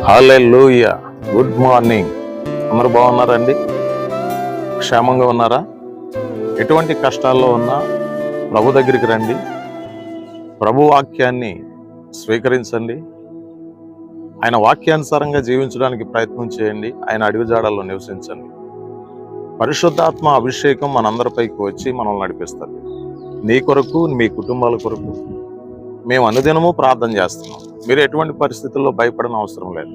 హల్లెలూయా. Good morning. అందరూ బాగున్నారండి? క్షేమంగా ఉన్నారా? ఎటువంటి కష్టాల్లో ఉన్నా ప్రభు దగ్గరికి రండి, ప్రభు వాక్యాన్ని స్వీకరించండి, ఆయన వాక్యానుసారంగా జీవించడానికి ప్రయత్నం చేయండి, ఆయన అడుగుజాడల్లో నివసించండి. పరిశుద్ధాత్మ అభిషేకం మనందరిపైకి వచ్చి మనల్ని నడిపిస్తుంది. నీ కొరకు, మీ కుటుంబాల కొరకు మేము అనుదినము ప్రార్థన చేస్తున్నాం. మీరు ఎటువంటి పరిస్థితుల్లో భయపడని అవసరం లేదు.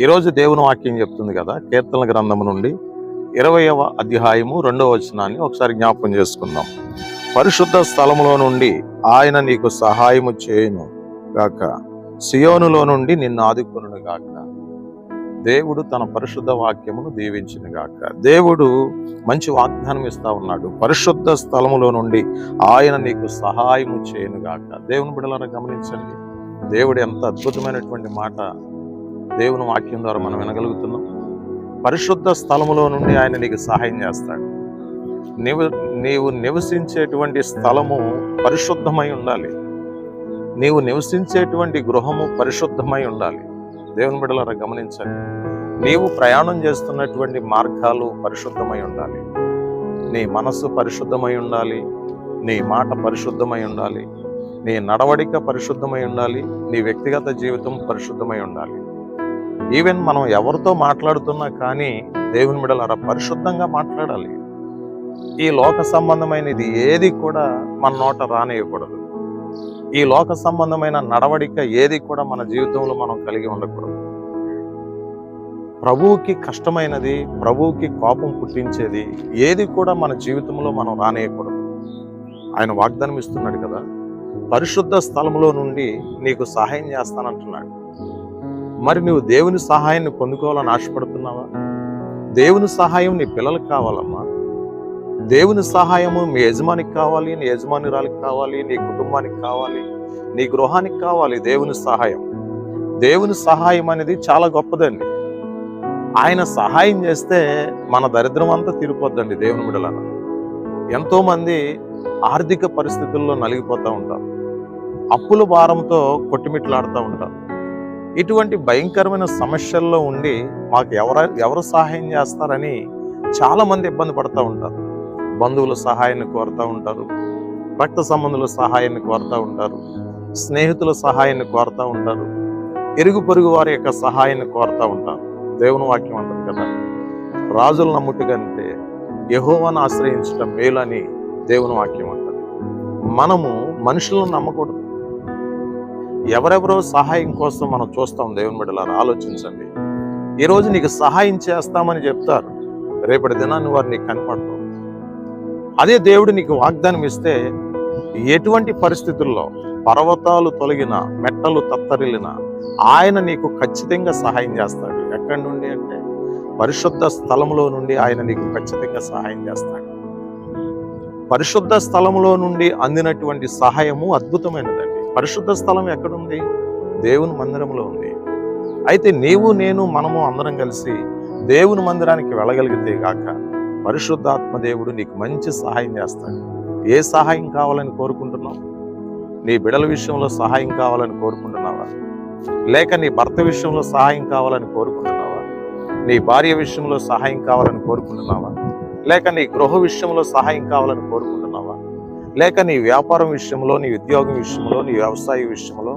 ఈరోజు దేవుని వాక్యం చెప్తుంది కదా, కీర్తనల గ్రంథము నుండి 20వ అధ్యాయము 2వ వచనాన్ని ఒకసారి జ్ఞాపకం చేసుకుందాం. పరిశుద్ధ స్థలములో నుండి ఆయన నీకు సహాయము చేయును గాక, సియోనులో నుండి నిన్ను ఆదుకొనును గాక. దేవుడు తన పరిశుద్ధ వాక్యమును దీవించును గాక. దేవుడు మంచి వాగ్దానం ఇస్తా ఉన్నాడు. పరిశుద్ధ స్థలములో నుండి ఆయన నీకు సహాయము చేయును గాక. దేవుని బిడ్డలారా గమనించండి, దేవుడు ఎంత అద్భుతమైనటువంటి మాట దేవుని వాక్యం ద్వారా మనం వినగలుగుతున్నాం. పరిశుద్ధ స్థలములో నుండి ఆయన నీకు సహాయం చేస్తాడు. నీవు నివసించేటువంటి స్థలము పరిశుద్ధమై ఉండాలి. నీవు నివసించేటువంటి గృహము పరిశుద్ధమై ఉండాలి. దేవుని బిడ్డలారా గమనించండి, నీవు ప్రయాణం చేస్తున్నటువంటి మార్గాలు పరిశుద్ధమై ఉండాలి. నీ మనస్సు పరిశుద్ధమై ఉండాలి, నీ మాట పరిశుద్ధమై ఉండాలి, నీ నడవడిక పరిశుద్ధమై ఉండాలి, నీ వ్యక్తిగత జీవితం పరిశుద్ధమై ఉండాలి. ఈవెన్ మనం ఎవరితో మాట్లాడుతున్నా కానీ దేవుని బిడ్డలారా పరిశుద్ధంగా మాట్లాడాలి. ఈ లోక సంబంధమైనది ఏది కూడా మన నోట రానియకూడదు. ఈ లోక సంబంధమైన నడవడిక ఏది కూడా మన జీవితంలో మనం కలిగి ఉండకూడదు. ప్రభువుకి కష్టమైనది, ప్రభువుకి కోపం పుట్టించేది ఏది కూడా మన జీవితంలో మనం రానియకూడదు. ఆయన వాగ్దానం ఇస్తున్నాడు కదా, పరిశుద్ధ స్థలంలో నుండి నీకు సహాయం చేస్తానంటున్నాడు. మరి నువ్వు దేవుని సహాయాన్ని పొందుకోవాలని ఆశపడుతున్నావా? దేవుని సహాయం నీ పిల్లలకు కావాలమ్మా. దేవుని సహాయము మీ యజమానికి కావాలి, నీ యజమానురాలికి కావాలి, నీ కుటుంబానికి కావాలి, నీ గృహానికి కావాలి. దేవుని సహాయం, దేవుని సహాయం అనేది చాలా గొప్పదండి. ఆయన సహాయం చేస్తే మన దరిద్రం అంతా తీరిపోద్దండి. దేవుని బిడ్డలారా, ఎంతో మంది ఆర్థిక పరిస్థితుల్లో నలిగిపోతూ ఉంటారు, అప్పుల భారంతో కొట్టుమిట్లాడుతూ ఉంటారు. ఇటువంటి భయంకరమైన సమస్యల్లో ఉండి మాకు ఎవరు సహాయం చేస్తారని చాలా మంది ఇబ్బంది పడుతూ ఉంటారు. బంధువుల సహాయాన్ని కోరుతూ ఉంటారు, రక్త సంబంధుల సహాయాన్ని కోరుతూ ఉంటారు, స్నేహితుల సహాయాన్ని కోరుతూ ఉంటారు, ఇరుగు పొరుగు వారి యొక్క సహాయాన్ని కోరుతూ ఉంటారు. దేవుని వాక్యం అంటుంది కదా, రాజులు నమ్ముట కంటే యెహోవాను ఆశ్రయించడం మేలని దేవుని వాక్యం అంటుంది. మనము మనుషులను నమ్మకూడదు. ఎవరెవరో సహాయం కోసం మనం చూస్తాం. దేవుని బిడ్డలారా ఆలోచించండి. ఈరోజు నీకు సహాయం చేస్తామని చెప్తారు, రేపటి దినాన్ని వారు నీకు కనపడతారు. అదే దేవుడు నీకు వాగ్దానం ఇస్తే ఎటువంటి పరిస్థితుల్లో పర్వతాలు తొలగిన, మెట్టలు తత్తరిల్లిన ఆయన నీకు ఖచ్చితంగా సహాయం చేస్తాడు. ఎక్కడి నుండి అంటే పరిశుద్ధ స్థలంలో నుండి ఆయన నీకు ఖచ్చితంగా సహాయం చేస్తాడు. పరిశుద్ధ స్థలంలో నుండి అందినటువంటి సహాయము అద్భుతమైనదండి. పరిశుద్ధ స్థలం ఎక్కడుంది? దేవుని మందిరంలో ఉంది. అయితే నీవు, నేను, మనము అందరం కలిసి దేవుని మందిరానికి వెళ్ళగలిగితే గాక పరిశుద్ధాత్మ దేవుడు నీకు మంచి సహాయం చేస్తాడు. ఏ సహాయం కావాలని కోరుకుంటున్నావు? నీ బిడ్డల విషయంలో సహాయం కావాలని కోరుకుంటున్నావా? లేక నీ భర్త విషయంలో సహాయం కావాలని కోరుకుంటున్నావా? నీ భార్య విషయంలో సహాయం కావాలని కోరుకుంటున్నావా? లేక నీ గృహ విషయంలో సహాయం కావాలని కోరుకుంటున్నావా? లేక నీ వ్యాపారం విషయంలో, నీ ఉద్యోగం విషయంలో, నీ వ్యవసాయ విషయంలో,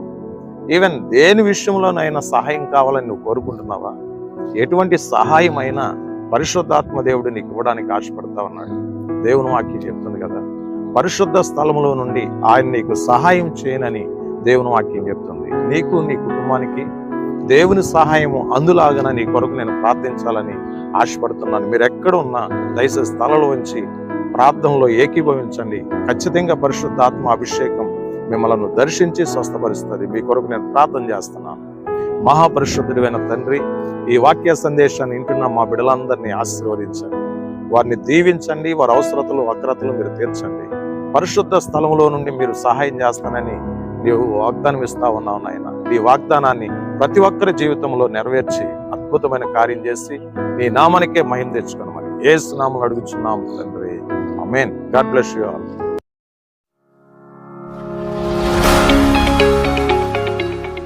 ఈవెన్ దేని విషయంలోనైనా సహాయం కావాలని నువ్వు కోరుకుంటున్నావా? ఎటువంటి సహాయం అయినా పరిశుద్ధాత్మ దేవుడు నీకు ఇవ్వడానికి ఆశపడతా ఉన్నాడు. దేవుని వాక్యం చెప్తుంది కదా, పరిశుద్ధ స్థలములో నుండి ఆయన నీకు సహాయం చేయనని దేవుని వాక్యం చెప్తుంది. నీకు, నీ కుటుంబానికి దేవుని సహాయము అందులాగన నీ కొరకు నేను ప్రార్థించాలని ఆశపడుతున్నాను. మీరు ఎక్కడ ఉన్నా దయచేసి స్థలంలో ఉంచి ప్రార్థనలో ఏకీభవించండి. ఖచ్చితంగా పరిశుద్ధాత్మ అభిషేకం మిమ్మల్ని దర్శించి స్వస్థపరుస్తుంది. మీ కొరకు నేను ప్రార్థన చేస్తున్నాను. మహాపరిశుద్ధుడైన తండ్రి, ఈ వాక్య సందేశాన్ని వింటున్న మా బిడ్డలందరినీ ఆశీర్వదించండి, వారిని దీవించండి, వారి అవసరతలు, వక్రతలు మీరు తీర్చండి. పరిశుద్ధ స్థలంలో నుండి మీరు సహాయం చేస్తానని నీవు వాగ్దానం ఇస్తా ఉన్నావు నాయన. ఈ వాగ్దానాన్ని ప్రతి ఒక్కరి జీవితంలో నెరవేర్చి అద్భుతమైన కార్యం చేసి నీ నామానికే మహిమ తెచ్చుకోనమని యేసు నామములో అడుగుచున్నాము తండ్రి. Amen. God bless you all.